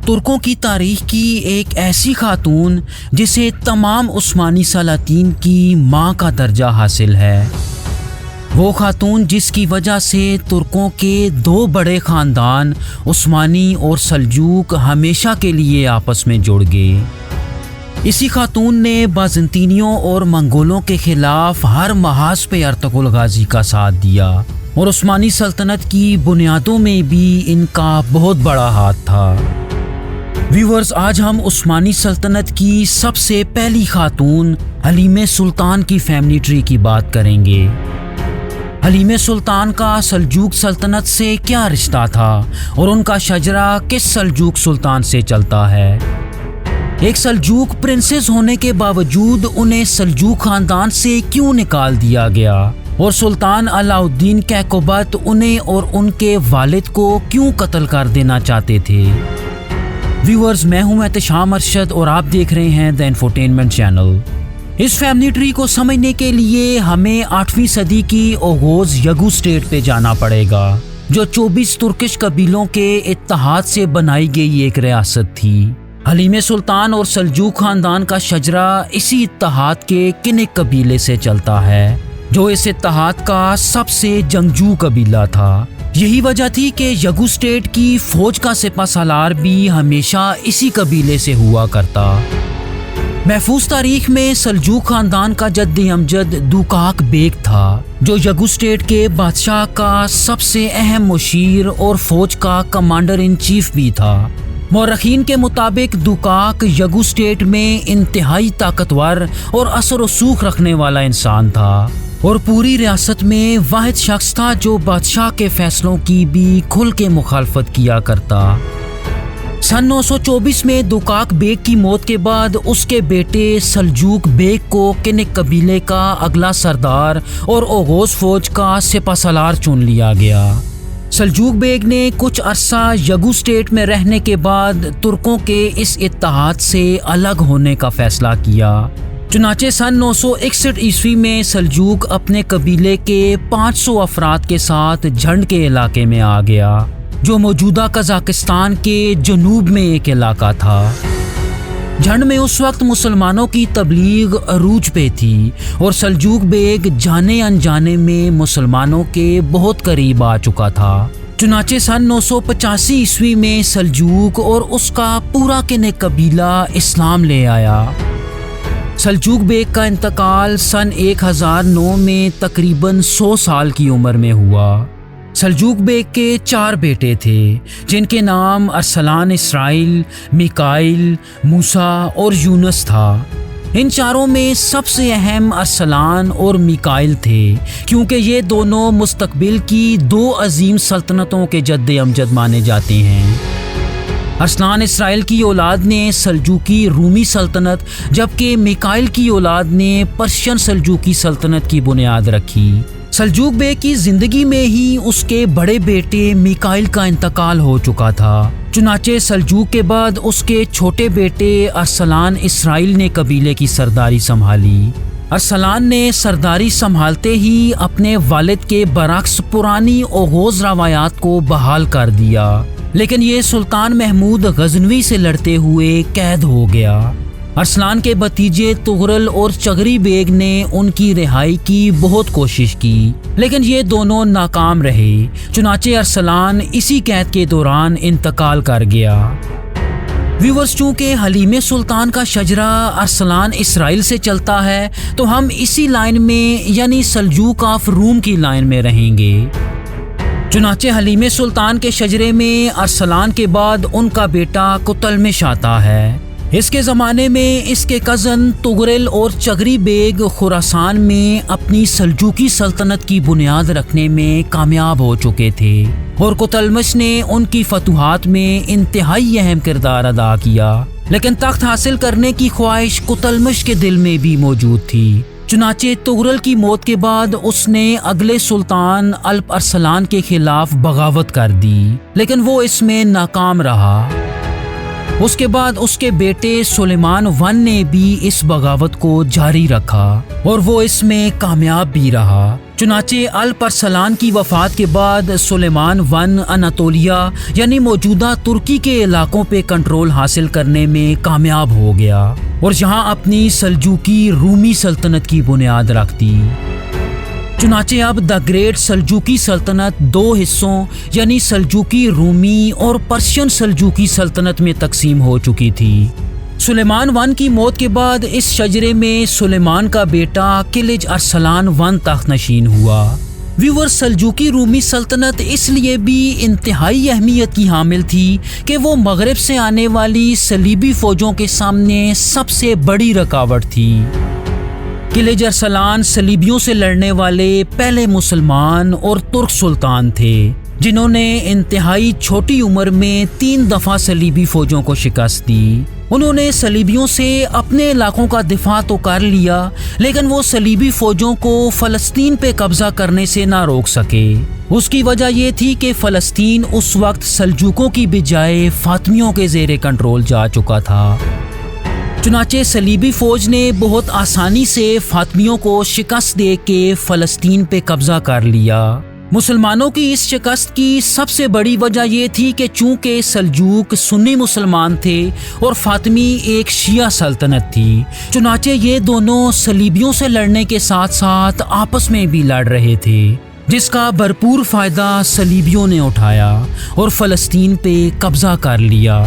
ترکوں کی تاریخ کی ایک ایسی خاتون جسے تمام عثمانی سلاطین کی ماں کا درجہ حاصل ہے، وہ خاتون جس کی وجہ سے ترکوں کے دو بڑے خاندان عثمانی اور سلجوق ہمیشہ کے لیے آپس میں جڑ گئے۔ اسی خاتون نے بازنطینیوں اور منگولوں کے خلاف ہر محاذ پہ ارطغرل غازی کا ساتھ دیا اور عثمانی سلطنت کی بنیادوں میں بھی ان کا بہت بڑا ہاتھ تھا۔ ویورز، آج ہم عثمانی سلطنت کی سب سے پہلی خاتون حلیمہ سلطان کی فیملی ٹری کی بات کریں گے۔ حلیمہ سلطان کا سلجوق سلطنت سے کیا رشتہ تھا اور ان کا شجرہ کس سلجوق سلطان سے چلتا ہے؟ ایک سلجوق پرنسس ہونے کے باوجود انہیں سلجوق خاندان سے کیوں نکال دیا گیا اور سلطان علاء الدین کیقوباد انہیں اور ان کے والد کو کیوں قتل کر دینا چاہتے تھے؟ ویورز، میں ہوں احتشام ارشد اور آپ دیکھ رہے ہیں دی انفوٹینمنٹ چینل۔ اس فیملی ٹری کو سمجھنے کے لیے ہمیں 8ویں صدی کی اوغوز یگو اسٹیٹ پہ جانا پڑے گا، جو 24 ترکش قبیلوں کے اتحاد سے بنائی گئی ایک ریاست تھی۔ حلیمہ سلطان اور سلجوق خاندان کا شجرہ اسی اتحاد کے کنک قبیلے سے چلتا ہے، جو اس اتحاد کا سب سے جنگجو قبیلہ تھا۔ یہی وجہ تھی کہ یگو اسٹیٹ کی فوج کا سپہ سالار بھی ہمیشہ اسی قبیلے سے ہوا کرتا۔ محفوظ تاریخ میں سلجوق خاندان کا جد امجد دوکاک بیگ تھا، جو یگو اسٹیٹ کے بادشاہ کا سب سے اہم مشیر اور فوج کا کمانڈر ان چیف بھی تھا۔ مورخین کے مطابق دوکاک یگو اسٹیٹ میں انتہائی طاقتور اور اثر و رسوخ رکھنے والا انسان تھا اور پوری ریاست میں واحد شخص تھا جو بادشاہ کے فیصلوں کی بھی کھل کے مخالفت کیا کرتا۔ سن 924 میں دوکاک بیگ کی موت کے بعد اس کے بیٹے سلجوق بیگ کو کنک قبیلے کا اگلا سردار اور اوغوز فوج کا سپہ سالار چن لیا گیا۔ سلجوق بیگ نے کچھ عرصہ یگو اسٹیٹ میں رہنے کے بعد ترکوں کے اس اتحاد سے الگ ہونے کا فیصلہ کیا۔ چنانچہ سن 961 عیسوی میں سلجوق اپنے قبیلے کے 500 افراد کے ساتھ جھنڈ کے علاقے میں آ گیا، جو موجودہ قزاقستان کے جنوب میں ایک علاقہ تھا۔ جھنڈ میں اس وقت مسلمانوں کی تبلیغ عروج پہ تھی اور سلجوق بیگ جانے انجانے میں مسلمانوں کے بہت قریب آ چکا تھا۔ چنانچہ سن 985 عیسوی میں سلجوق اور اس کا پورا کنک قبیلہ اسلام لے آیا۔ سلجوق بیگ کا انتقال سن 1009 میں تقریباً 100 سال کی عمر میں ہوا۔ سلجوق بیگ کے 4 بیٹے تھے، جن کے نام ارسلان اسرائیل، میکائل، موسیٰ اور یونس تھا۔ ان چاروں میں سب سے اہم ارسلان اور میکائل تھے، کیونکہ یہ دونوں مستقبل کی 2 عظیم سلطنتوں کے جد امجد مانے جاتے ہیں۔ ارسلان اسرائیل کی اولاد نے سلجوقی رومی سلطنت، جبکہ میکائل کی اولاد نے پرشین سلجوقی سلطنت کی بنیاد رکھی۔ سلجوق بیگ کی زندگی میں ہی اس کے بڑے بیٹے میکائل کا انتقال ہو چکا تھا۔ چنانچہ سلجوق کے بعد اس کے چھوٹے بیٹے ارسلان اسرائیل نے قبیلے کی سرداری سنبھالی۔ ارسلان نے سرداری سنبھالتے ہی اپنے والد کے برعکس پرانی اوغوز روایات کو بحال کر دیا، لیکن یہ سلطان محمود غزنوی سے لڑتے ہوئے قید ہو گیا۔ ارسلان کے بھتیجے طغرل اور چغری بیگ نے ان کی رہائی کی بہت کوشش کی، لیکن یہ دونوں ناکام رہے۔ چنانچہ ارسلان اسی قید کے دوران انتقال کر گیا۔ ویورز، چونکہ حلیمہ سلطان کا شجرہ ارسلان اسرائیل سے چلتا ہے تو ہم اسی لائن میں یعنی سلجوق آف روم کی لائن میں رہیں گے۔ چنانچہ حلیمہ سلطان کے شجرے میں ارسلان کے بعد ان کا بیٹا کتلمش آتا ہے۔ اس کے زمانے میں اس کے کزن طغرل اور چغری بیگ خراسان میں اپنی سلجوقی سلطنت کی بنیاد رکھنے میں کامیاب ہو چکے تھے اور کتلمش نے ان کی فتوحات میں انتہائی اہم کردار ادا کیا، لیکن تخت حاصل کرنے کی خواہش کتلمش کے دل میں بھی موجود تھی۔ چنانچہ طغرل کی موت کے بعد اس نے اگلے سلطان الپ ارسلان کے خلاف بغاوت کر دی، لیکن وہ اس میں ناکام رہا۔ اس کے بعد اس کے بیٹے سلیمان I نے بھی اس بغاوت کو جاری رکھا اور وہ اس میں کامیاب بھی رہا۔ چنانچہ الپرسلان کی وفات کے بعد سلیمان ون اناتولیہ یعنی موجودہ ترکی کے علاقوں پہ کنٹرول حاصل کرنے میں کامیاب ہو گیا اور یہاں اپنی سلجوقی رومی سلطنت کی بنیاد رکھ دی۔ چنانچہ اب دا گریٹ سلجوقی سلطنت دو حصوں یعنی سلجوقی رومی اور پرشین سلجوقی سلطنت میں تقسیم ہو چکی تھی۔ سلیمان ون کی موت کے بعد اس شجرے میں سلیمان کا بیٹا کلج ارسلان ون تخت نشین ہوا۔ ویور سلجوقی رومی سلطنت اس لیے بھی انتہائی اہمیت کی حامل تھی کہ وہ مغرب سے آنے والی صلیبی فوجوں کے سامنے سب سے بڑی رکاوٹ تھی۔ کلج ارسلان صلیبیوں سے لڑنے والے پہلے مسلمان اور ترک سلطان تھے جنہوں نے انتہائی چھوٹی عمر میں 3 دفعہ صلیبی فوجوں کو شکست دی۔ انہوں نے صلیبیوں سے اپنے علاقوں کا دفاع تو کر لیا لیکن وہ صلیبی فوجوں کو فلسطین پہ قبضہ کرنے سے نہ روک سکے۔ اس کی وجہ یہ تھی کہ فلسطین اس وقت سلجوقوں کی بجائے فاطمیوں کے زیر کنٹرول جا چکا تھا۔ چنانچہ صلیبی فوج نے بہت آسانی سے فاطمیوں کو شکست دے کے فلسطین پہ قبضہ کر لیا۔ مسلمانوں کی اس شکست کی سب سے بڑی وجہ یہ تھی کہ چونکہ سلجوق سنی مسلمان تھے اور فاطمی ایک شیعہ سلطنت تھی، چنانچہ یہ دونوں صلیبیوں سے لڑنے کے ساتھ ساتھ آپس میں بھی لڑ رہے تھے، جس کا بھرپور فائدہ صلیبیوں نے اٹھایا اور فلسطین پہ قبضہ کر لیا۔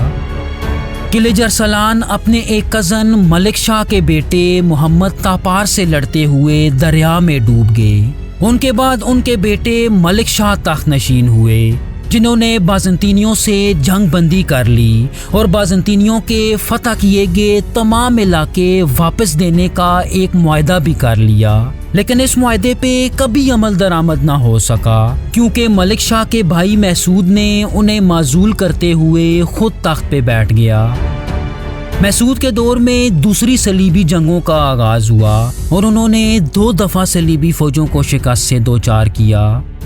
کلج ارسلان اپنے ایک کزن ملک شاہ کے بیٹے محمد تاپار سے لڑتے ہوئے دریا میں ڈوب گئے۔ ان کے بعد ان کے بیٹے ملک شاہ تخت نشین ہوئے جنہوں نے بازنطینیوں سے جنگ بندی کر لی اور بازنطینیوں کے فتح کیے گئے تمام علاقے واپس دینے کا ایک معاہدہ بھی کر لیا، لیکن اس معاہدے پہ کبھی عمل درآمد نہ ہو سکا کیونکہ ملک شاہ کے بھائی محسود نے انہیں معزول کرتے ہوئے خود تخت پہ بیٹھ گیا۔ محسود کے دور میں دوسری صلیبی جنگوں کا آغاز ہوا اور انہوں نے 2 دفعہ صلیبی فوجوں کو شکست سے دوچار کیا۔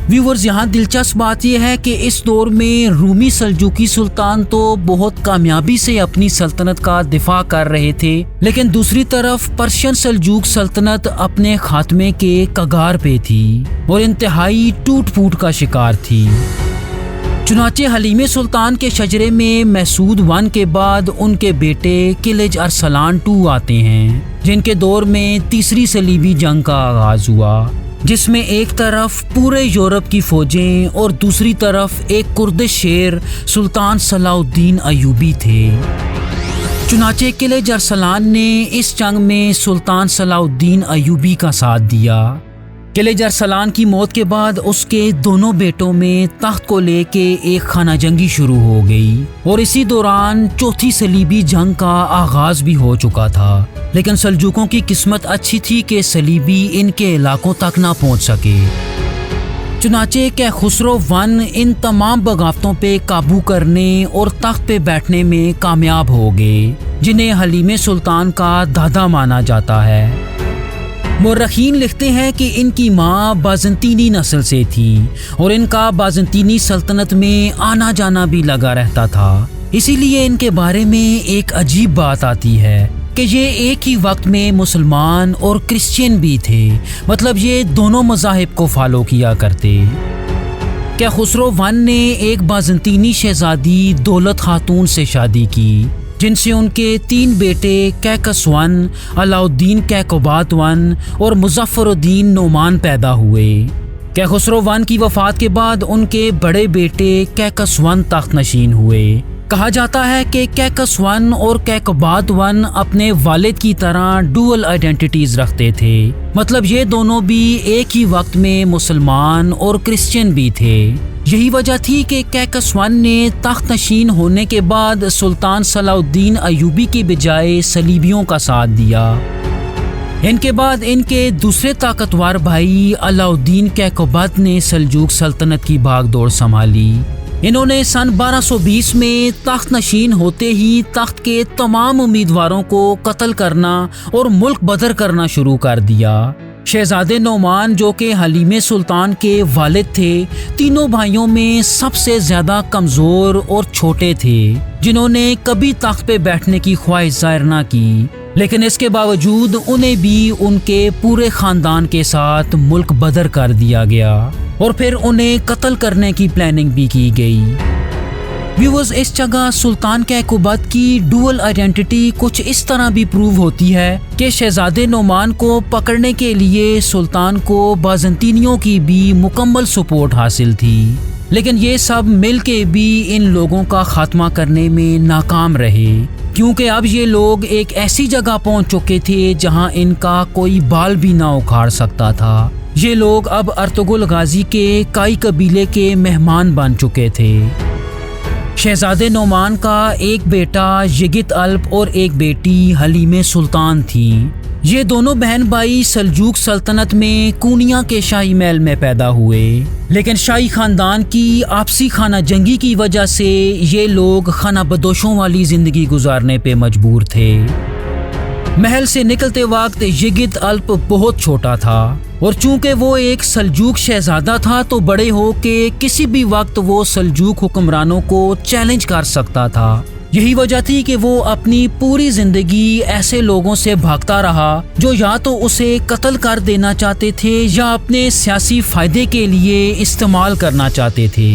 ویورز، یہاں دلچسپ بات یہ ہے کہ اس دور میں رومی سلجوقی سلطان تو بہت کامیابی سے اپنی سلطنت کا دفاع کر رہے تھے، لیکن دوسری طرف پرشین سلجوق سلطنت اپنے خاتمے کے کگار پہ تھی اور انتہائی ٹوٹ پھوٹ کا شکار تھی۔ چنانچہ حلیم سلطان کے شجرے میں محسود ون کے بعد ان کے بیٹے کلج ارسلان II آتے ہیں، جن کے دور میں تیسری صلیبی جنگ کا آغاز ہوا، جس میں ایک طرف پورے یورپ کی فوجیں اور دوسری طرف ایک کردش شیر سلطان صلاح الدین ایوبی تھے۔ چنانچہ کلج ارسلان نے اس جنگ میں سلطان صلاح الدین ایوبی کا ساتھ دیا۔ کلج ارسلان کی موت کے بعد اس کے دونوں بیٹوں میں تخت کو لے کے ایک خانہ جنگی شروع ہو گئی اور اسی دوران چوتھی صلیبی جنگ کا آغاز بھی ہو چکا تھا، لیکن سلجوقوں کی قسمت اچھی تھی کہ صلیبی ان کے علاقوں تک نہ پہنچ سکے۔ چنانچہ کیخسرو ون ان تمام بغاوتوں پہ قابو کرنے اور تخت پہ بیٹھنے میں کامیاب ہو گئے، جنہیں حلیم سلطان کا دادا مانا جاتا ہے۔ مورخین لکھتے ہیں کہ ان کی ماں بازنطینی نسل سے تھی اور ان کا بازنطینی سلطنت میں آنا جانا بھی لگا رہتا تھا، اسی لیے ان کے بارے میں ایک عجیب بات آتی ہے کہ یہ ایک ہی وقت میں مسلمان اور کرسچین بھی تھے، مطلب یہ دونوں مذاہب کو فالو کیا کرتے۔ کیخسرو ون نے ایک بازنطینی شہزادی دولت خاتون سے شادی کی، جن سے ان کے 3 بیٹے کیکس ون، علاء الدین کیقوباد ون اور مظفر الدین نعمان پیدا ہوئے۔ کیخسرو ون کی وفات کے بعد ان کے بڑے بیٹے کیکس ون تخت نشین ہوئے۔ کہا جاتا ہے کہ کیکس ون اور کیقوباد ون اپنے والد کی طرح ڈوئل آئیڈینٹیٹیز رکھتے تھے، مطلب یہ دونوں بھی ایک ہی وقت میں مسلمان اور کرسچین بھی تھے۔ یہی وجہ تھی کہ کیکس ون نے تخت نشین ہونے کے بعد سلطان صلاح الدین ایوبی کی بجائے صلیبیوں کا ساتھ دیا۔ ان کے بعد ان کے دوسرے طاقتور بھائی علاء الدین کیقوباد نے سلجوق سلطنت کی بھاگ دوڑ سنبھالی۔ انہوں نے سن 1220 میں تخت نشین ہوتے ہی تخت کے تمام امیدواروں کو قتل کرنا اور ملک بدر کرنا شروع کر دیا۔ شہزادے نعمان جو کہ حلیم سلطان کے والد تھے، تینوں بھائیوں میں سب سے زیادہ کمزور اور چھوٹے تھے، جنہوں نے کبھی تخت پہ بیٹھنے کی خواہش ظاہر نہ کی۔ لیکن اس کے باوجود انہیں بھی ان کے پورے خاندان کے ساتھ ملک بدر کر دیا گیا اور پھر انہیں قتل کرنے کی پلاننگ بھی کی گئی۔ ویورز، اس جگہ سلطان کیقوباد کی ڈوئل آئیڈینٹی کچھ اس طرح بھی پروو ہوتی ہے کہ شہزادے نعمان کو پکڑنے کے لیے سلطان کو بازنطینیوں کی بھی مکمل سپورٹ حاصل تھی، لیکن یہ سب مل کے بھی ان لوگوں کا خاتمہ کرنے میں ناکام رہے، کیونکہ اب یہ لوگ ایک ایسی جگہ پہنچ چکے تھے جہاں ان کا کوئی بال بھی نہ اکھاڑ سکتا تھا۔ یہ لوگ اب ارطغرل غازی کے کائی قبیلے کے مہمان بن چکے تھے۔ شہزادے نعمان کا ایک بیٹا یگت الپ اور ایک بیٹی حلیمہ سلطان تھی۔ یہ دونوں بہن بھائی سلجوق سلطنت میں کونیا کے شاہی محل میں پیدا ہوئے، لیکن شاہی خاندان کی آپسی خانہ جنگی کی وجہ سے یہ لوگ خانہ بدوشوں والی زندگی گزارنے پہ مجبور تھے۔ محل سے نکلتے وقت یگت الپ بہت چھوٹا تھا، اور چونکہ وہ ایک سلجوق شہزادہ تھا تو بڑے ہو کے کسی بھی وقت وہ سلجوق حکمرانوں کو چیلنج کر سکتا تھا۔ یہی وجہ تھی کہ وہ اپنی پوری زندگی ایسے لوگوں سے بھاگتا رہا جو یا تو اسے قتل کر دینا چاہتے تھے یا اپنے سیاسی فائدے کے لیے استعمال کرنا چاہتے تھے۔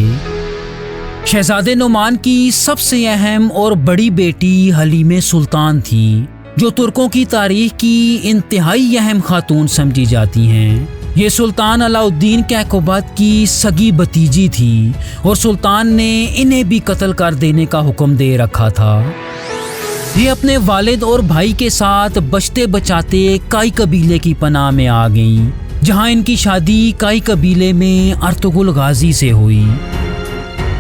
شہزادے نعمان کی سب سے اہم اور بڑی بیٹی حلیمہ سلطان تھی، جو ترکوں کی تاریخ کی انتہائی اہم خاتون سمجھی جاتی ہیں۔ یہ سلطان علاء الدین کیقوباد کی سگی بھتیجی تھی اور سلطان نے انہیں بھی قتل کر دینے کا حکم دے رکھا تھا۔ یہ اپنے والد اور بھائی کے ساتھ بچتے بچاتے کائی قبیلے کی پناہ میں آ گئیں، جہاں ان کی شادی کائی قبیلے میں ارطغرل غازی سے ہوئی۔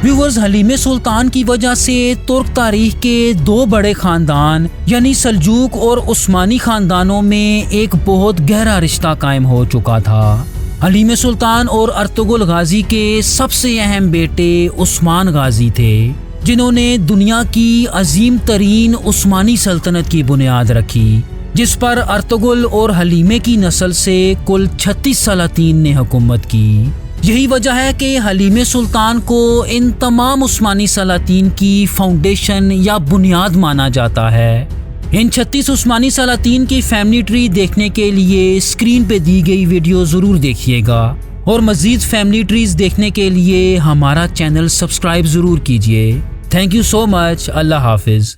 ویورز، حلیمہ سلطان کی وجہ سے ترک تاریخ کے دو بڑے خاندان یعنی سلجوق اور عثمانی خاندانوں میں ایک بہت گہرا رشتہ قائم ہو چکا تھا۔ حلیمہ سلطان اور ارطغرل غازی کے سب سے اہم بیٹے عثمان غازی تھے، جنہوں نے دنیا کی عظیم ترین عثمانی سلطنت کی بنیاد رکھی، جس پر ارطغرل اور حلیمہ کی نسل سے کل 36 سلاطین نے حکومت کی۔ یہی وجہ ہے کہ حلیمہ سلطان کو ان تمام عثمانی سلاطین کی فاؤنڈیشن یا بنیاد مانا جاتا ہے۔ ان 36 عثمانی سلاطین کی فیملی ٹری دیکھنے کے لیے اسکرین پہ دی گئی ویڈیو ضرور دیکھیے گا، اور مزید فیملی ٹریز دیکھنے کے لیے ہمارا چینل سبسکرائب ضرور کیجیے۔ تھینک یو سو مچ۔ اللہ حافظ۔